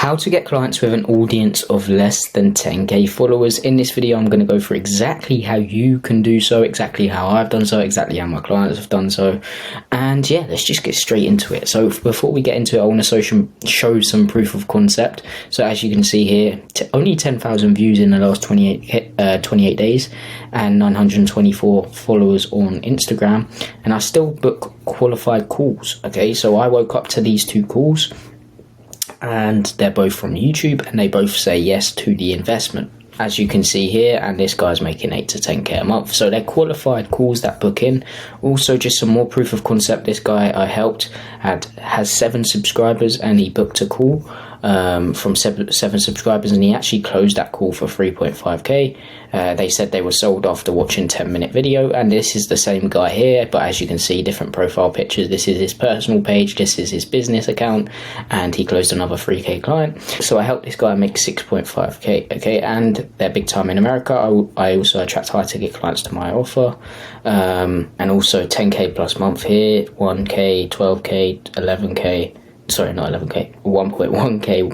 How to get clients with an audience of less than 10k followers. In this video, I'm going to go through exactly how you can do so, exactly how I've done so, exactly how my clients have done so. And yeah, let's just get straight into it. So before we get into it, I want to show some proof of concept. So as you can see here, only 10,000 views in the last 28 days and 924 followers on Instagram. And I still book qualified calls. Okay, so I woke up to these two calls, and they're both from YouTube, and they both say yes to the investment, as you can see here. And this guy's making 8 to 10k a month, so they're qualified calls that book in. Also, just some more proof of concept. This guy I helped has 7 subscribers, and he booked a call from seven subscribers, and he actually closed that call for 3.5k. They said they were sold after watching 10-minute video, and this is the same guy here, but as you can see, different profile pictures. This is his personal page, this is his business account, and he closed another 3k client. So I helped this guy make 6.5k. okay, and they're big time in America. I also attract high ticket clients to my offer, and also 10k plus month here, 1k, 12k, 11k, sorry, not 11k, 1.1k,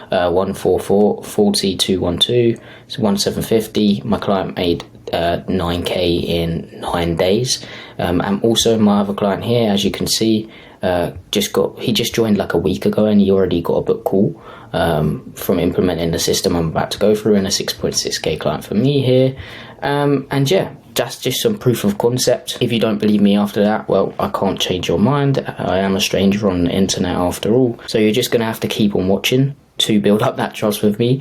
144, 40, 212, so 1750. My client made 9k in 9 days. And also my other client here, as you can see, he just joined like a week ago, and he already got a book call from implementing the system I'm about to go through, and a 6.6k client for me here. And yeah, that's just some proof of concept. If you don't believe me after that, well, I can't change your mind. I am a stranger on the internet after all. So you're just going to have to keep on watching to build up that trust with me,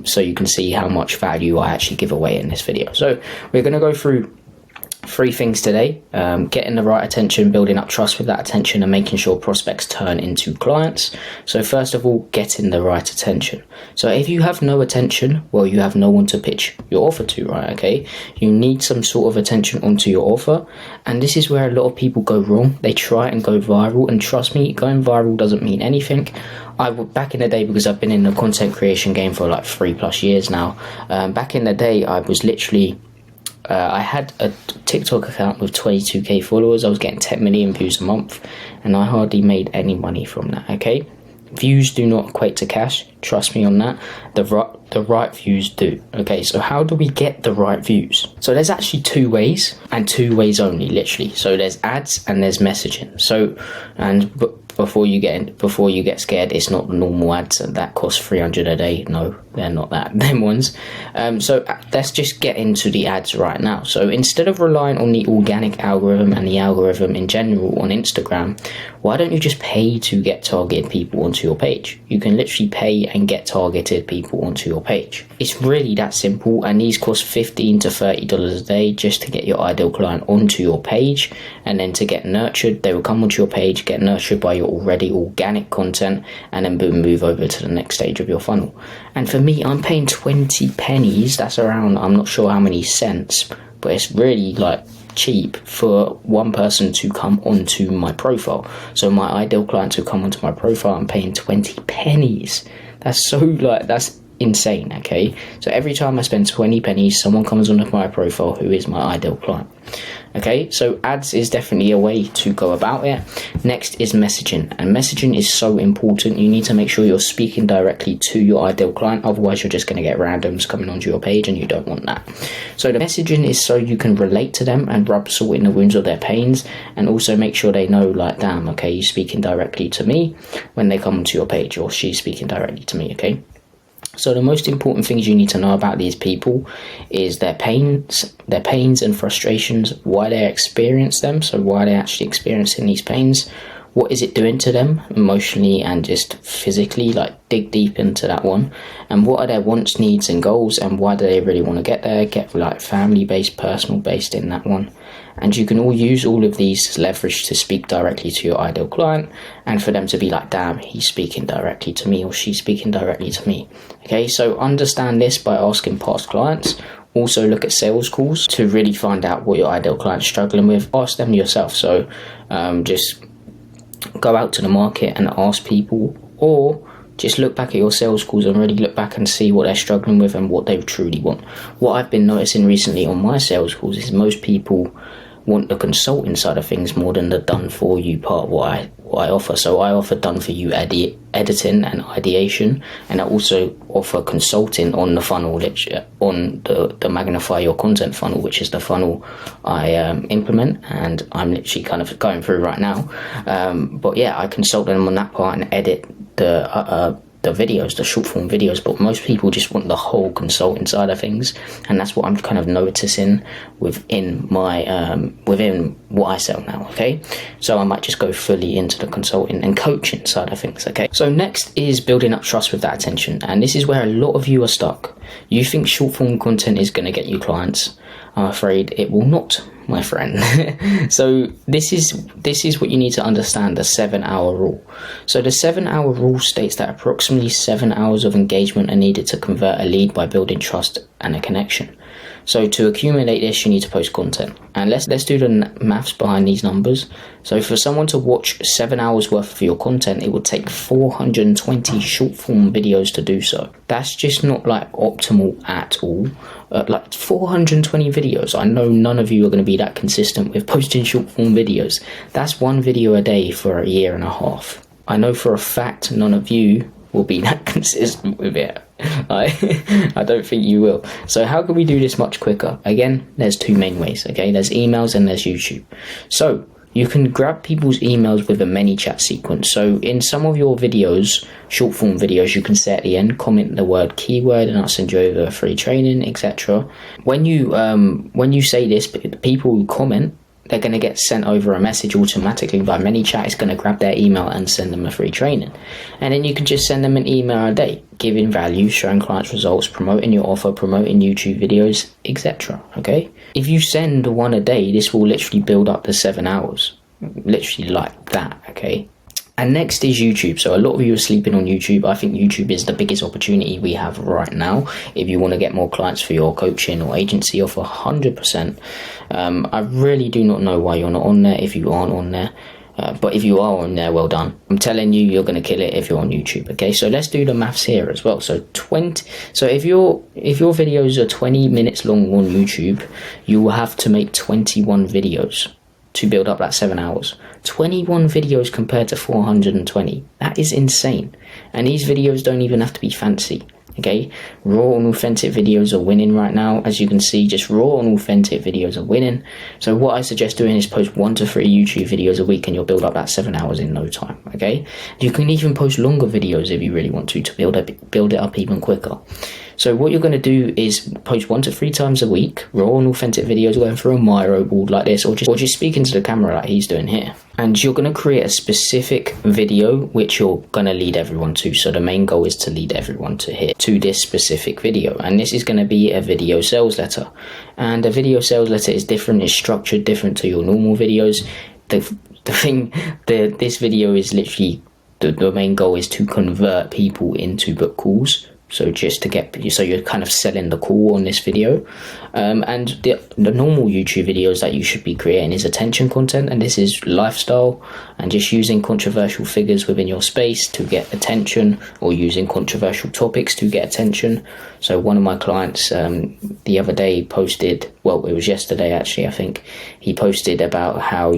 so you can see how much value I actually give away in this video. So we're going to go through 3 things today: getting the right attention, building up trust with that attention, and making sure prospects turn into clients. So first of all, getting the right attention. So if you have no attention, well, you have no one to pitch your offer to, right? Okay, you need some sort of attention onto your offer, and this is where a lot of people go wrong. They try and go viral, and trust me, going viral doesn't mean anything. Back in the day, because I've been in the content creation game for like 3+ years now, back in the day, I was literally I had a TikTok account with 22k followers. I was getting 10 million views a month, and I hardly made any money from that. Okay, views do not equate to cash, trust me on that. The right views do. Okay, so how do we get the right views? So there's actually 2 ways, and 2 ways only, literally. So there's ads and there's messaging. So, before you get scared, it's not normal ads that cost 300 a day. No, they're not them ones. So let's just get into the ads right now. So instead of relying on the organic algorithm and the algorithm in general on Instagram, why don't you just pay to get targeted people onto your page? You can literally pay and get targeted people onto your page. It's really that simple, and these cost $15 to $30 a day just to get your ideal client onto your page, and then to get nurtured. They will come onto your page, get nurtured by your already organic content, and then boom, move over to the next stage of your funnel. And for me, I'm paying 20 pennies. That's around, I'm not sure how many cents, but it's really like cheap for one person to come onto my profile. So my ideal client to come onto my profile, I'm paying 20 pennies. That's so that's insane. Okay, so every time I spend 20 pennies, someone comes onto my profile who is my ideal client. Okay, so ads is definitely a way to go about it. Next is messaging, and messaging is so important. You need to make sure you're speaking directly to your ideal client, otherwise you're just going to get randoms coming onto your page, and you don't want that. So the messaging is so you can relate to them and rub salt in the wounds of their pains, and also make sure they know, like, damn, okay, you're speaking directly to me when they come onto your page, or she's speaking directly to me. Okay, so the most important things you need to know about these people is their pains and frustrations, why they experience them, so why they're actually experiencing these pains, what is it doing to them emotionally and just physically, like dig deep into that one, and what are their wants, needs and goals, and why do they really want to get there, get like family based, personal based in that one. And you can all use all of these as leverage to speak directly to your ideal client, and for them to be like, damn, he's speaking directly to me, or she's speaking directly to me. Okay, so understand this by asking past clients. Also look at sales calls to really find out what your ideal client's struggling with. Ask them yourself. So just go out to the market and ask people, or just look back at your sales calls and really look back and see what they're struggling with and what they truly want. What I've been noticing recently on my sales calls is most people want the consulting side of things more than the done for you part, what what I offer. So I offer done for you editing and ideation, and I also offer consulting on the funnel, on the magnify your content funnel, which is the funnel I implement, and I'm literally kind of going through right now. But yeah, I consult them on that part and edit the videos, the short form videos. But most people just want the whole consulting side of things, and that's what I'm kind of noticing within my within what I sell now. Okay, so I might just go fully into the consulting and coaching side of things. Okay, so next is building up trust with that attention, and this is where a lot of you are stuck. You think short form content is going to get you clients. I'm afraid it will not, my friend. So this is what you need to understand, the 7-hour rule. So the 7-hour rule states that approximately 7 hours of engagement are needed to convert a lead by building trust and a connection. So to accumulate this, you need to post content. And let's do the maths behind these numbers. So for someone to watch 7 hours worth of your content, it would take 420 short form videos to do so. That's just not like optimal at all. Like 420 videos. I know none of you are going to be that consistent with posting short form videos. That's one video a day for a year and a half. I know for a fact none of you will be that consistent with it. I don't think you will. So how can we do this much quicker? Again, there's two main ways. Okay, there's emails and there's YouTube. So you can grab people's emails with a ManyChat sequence. So in some of your videos, short form videos, you can say at the end, comment the word keyword and I'll send you over a free training, etc. When you say this, people who comment, they're going to get sent over a message automatically by ManyChat. It's going to grab their email and send them a free training. And then you can just send them an email a day, giving value, showing clients results, promoting your offer, promoting YouTube videos, etc. Okay? If you send one a day, this will literally build up to 7 hours. Literally like that, okay? And next is YouTube. So a lot of you are sleeping on YouTube. I think YouTube is the biggest opportunity we have right now. If you want to get more clients for your coaching or agency offer, 100%. I really do not know why you're not on there if you aren't on there. But if you are on there, well done. I'm telling you, you're going to kill it if you're on YouTube. Okay, so let's do the maths here as well. So if your videos are 20 minutes long on YouTube, you will have to make 21 videos to build up that 7 hours. 21 videos compared to 420. That is insane. And these videos don't even have to be fancy. Okay, raw and authentic videos are winning right now. As you can see, just raw and authentic videos are winning. So what I suggest doing is post 1 to 3 YouTube videos a week and you'll build up that 7 hours in no time. Okay, you can even post longer videos if you really want to build it up even quicker. So what you're going to do is post 1 to 3 times a week, raw and authentic videos going through a Miro board like this, or just speaking to the camera like he's doing here. And you're going to create a specific video which you're going to lead everyone to. So the main goal is to lead everyone to this specific video. And this is going to be a video sales letter. And a video sales letter is different, it's structured different to your normal videos. This video is literally, the main goal is to convert people into book calls. So you're kind of selling the call on this video. And the normal YouTube videos that you should be creating is attention content, and this is lifestyle and just using controversial figures within your space to get attention, or using controversial topics to get attention. So one of my clients the other day posted, well, it was yesterday actually, I think, he posted about how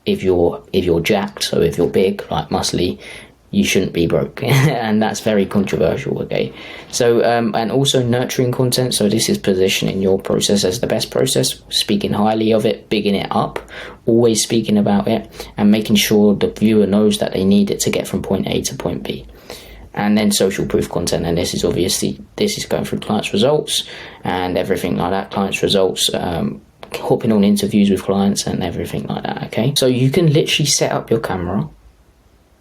if you're jacked, so if you're big, like muscly, you shouldn't be broke. And that's very controversial. Okay, so and also nurturing content. So this is positioning your process as the best process, speaking highly of it, bigging it up, always speaking about it, and making sure the viewer knows that they need it to get from point A to point B. And then social proof content, and this is going through clients' results and everything like that, clients' results, hopping on interviews with clients and everything like that. Okay, so you can literally set up your camera,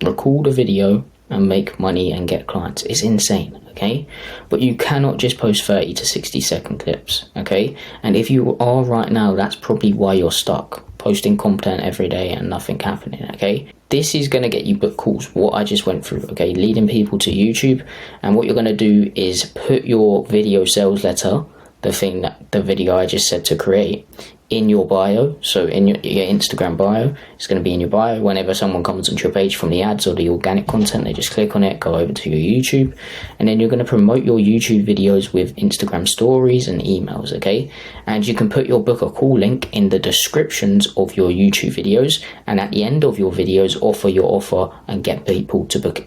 record a video and make money and get clients. It's insane. Okay, but you cannot just post 30 to 60 second clips. Okay, and if you are right now, that's probably why you're stuck, posting content every day and nothing happening. Okay, this is going to get you book calls, what I just went through. Okay, leading people to YouTube. And what you're going to do is put your video sales letter, the video I just said to create, in your bio. So in your Instagram bio, it's going to be in your bio. Whenever someone comes onto your page from the ads or the organic content, they just click on it, go over to your YouTube, and then you're going to promote your YouTube videos with Instagram stories and emails, okay? And you can put your book a call link in the descriptions of your YouTube videos, and at the end of your videos, offer your offer and get people to book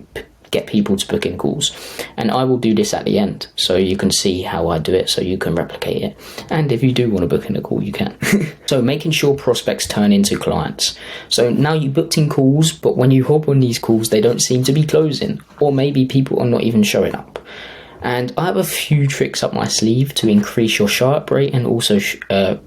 in calls. And I will do this at the end so you can see how I do it, so you can replicate it, and if you do want to book in a call, you can. So making sure prospects turn into clients. So now you booked in calls, but when you hop on these calls, they don't seem to be closing, or maybe people are not even showing up. And I have a few tricks up my sleeve to increase your show-up rate and also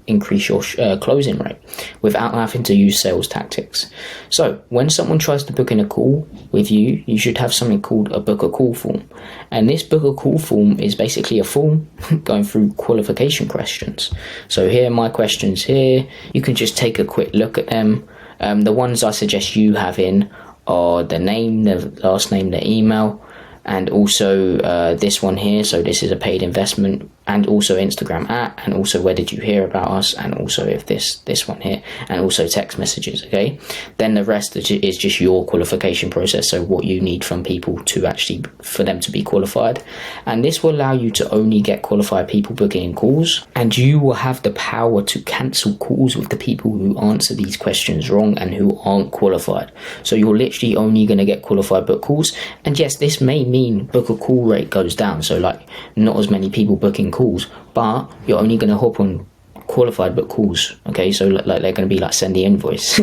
increase your closing rate without having to use sales tactics. So when someone tries to book in a call with you, you should have something called a book a call form. And this book a call form is basically a form going through qualification questions. So here are my questions here. You can just take a quick look at them. The ones I suggest you have in are the name, the last name, the email, and also this one here. So this is a paid investment, and also Instagram and also where did you hear about us, and also if this one here, and also text messages, okay? Then the rest is just your qualification process, so what you need from people to actually for them to be qualified. And this will allow you to only get qualified people booking in calls, and you will have the power to cancel calls with the people who answer these questions wrong and who aren't qualified. So you're literally only going to get qualified book calls. And yes, this may mean book a call rate goes down, so like not as many people booking calls, but you're only going to hop on qualified book calls, okay? So like they're going to be like, send the invoice.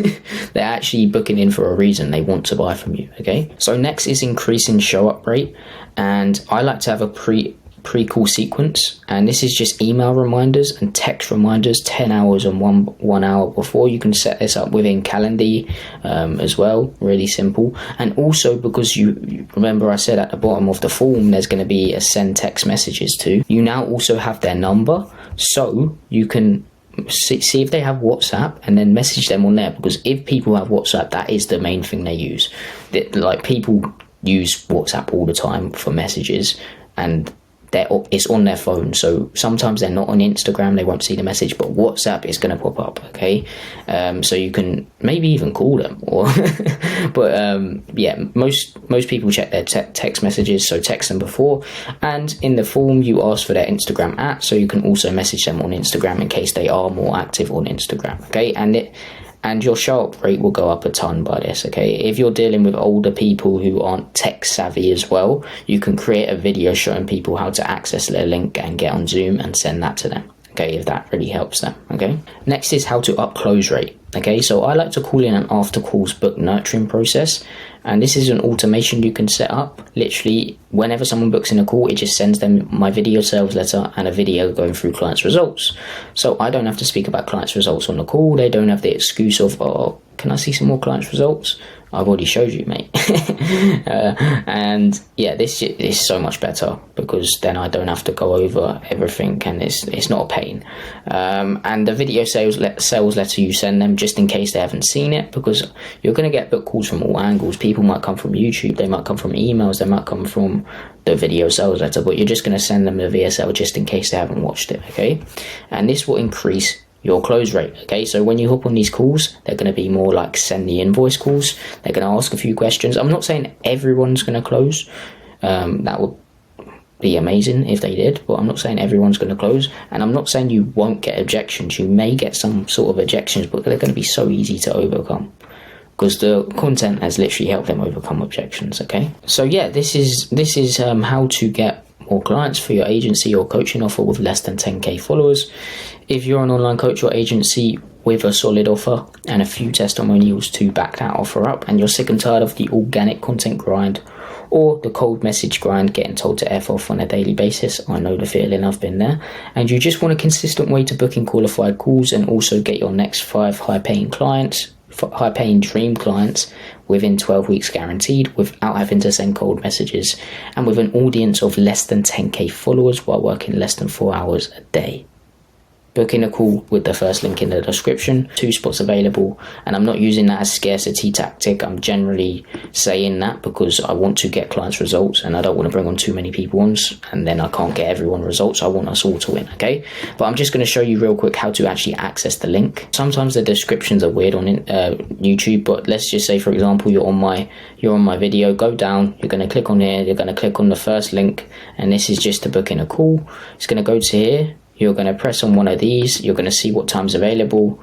They're actually booking in for a reason, they want to buy from you, okay? So next is increasing show up rate, and I like to have a pre-call sequence, and this is just email reminders and text reminders 10 hours and one hour before. You can set this up within Calendly as well, really simple. And also, because you remember I said at the bottom of the form there's going to be a send text messages to, you now also have their number, so you can see if they have WhatsApp and then message them on there, because if people have WhatsApp, that is the main thing they use. Like, people use WhatsApp all the time for messages, and it's on their phone, so sometimes they're not on Instagram, they won't see the message, but WhatsApp is going to pop up, okay? So you can maybe even call them, or but yeah, most people check their text messages, so text them before. And in the form you ask for their Instagram so you can also message them on Instagram in case they are more active on Instagram, okay? And your show-up rate will go up a ton by this, okay? If you're dealing with older people who aren't tech savvy as well, you can create a video showing people how to access their link and get on Zoom and send that to them, okay, if that really helps them, okay? Next is how to up close rate, okay? So I like to call in an after calls book nurturing process, and this is an automation you can set up. Literally, whenever someone books in a call, it just sends them my video sales letter and a video going through clients' results. So I don't have to speak about clients' results on the call. They don't have the excuse of, oh, can I see some more clients' results? I've already showed you, mate. And yeah, this is so much better, because then I don't have to go over everything, and it's not a pain. And the video sales letter you send them, just in case they haven't seen it, because you're going to get book calls from all angles. People might come from YouTube, they might come from emails, they might come from the video sales letter, but you're just going to send them the VSL just in case they haven't watched it, okay? And this will increase your close rate, okay? So when you hop on these calls, they're going to be more like send the invoice calls. They're going to ask a few questions. I'm not saying everyone's going to close. That would be amazing if they did, but I'm not saying everyone's going to close, and I'm not saying you won't get objections. You may get some sort of objections, but they're going to be so easy to overcome, because the content has literally helped them overcome objections, okay? So yeah, this is how to get more clients for your agency or coaching offer with less than 10k followers. If you're an online coach or agency with a solid offer and a few testimonials to back that offer up, and you're sick and tired of the organic content grind or the cold message grind, getting told to F off on a daily basis, I know the feeling, I've been there, and you just want a consistent way to book in qualified calls and also get your next 5 high-paying dream clients within 12 weeks guaranteed, without having to send cold messages, and with an audience of less than 10k followers while working less than 4 hours a day. book in a call with the first link in the description. 2 spots available, and I'm not using that as scarcity tactic. I'm generally saying that because I want to get clients results, and I don't want to bring on too many people once and then I can't get everyone results. I want us all to win, okay? But I'm just going to show you real quick how to actually access the link. Sometimes the descriptions are weird on YouTube, but let's just say, for example, you're on my video, go down, you're going to click on here, you're going to click on the first link, and this is just to book in a call. It's going to go to here. You're going to press on one of these, you're going to see what time's available,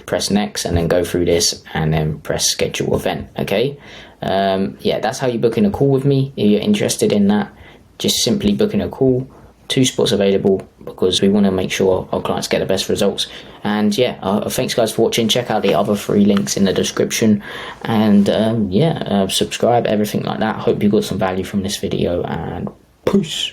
press next, and then go through this, and then press schedule event, okay? Yeah, that's how you book in a call with me. If you're interested in that, just simply book in a call. 2 spots available, because we want to make sure our clients get the best results. And yeah, thanks guys for watching. Check out the other 3 links in the description, and yeah, subscribe, everything like that. Hope you got some value from this video, and peace.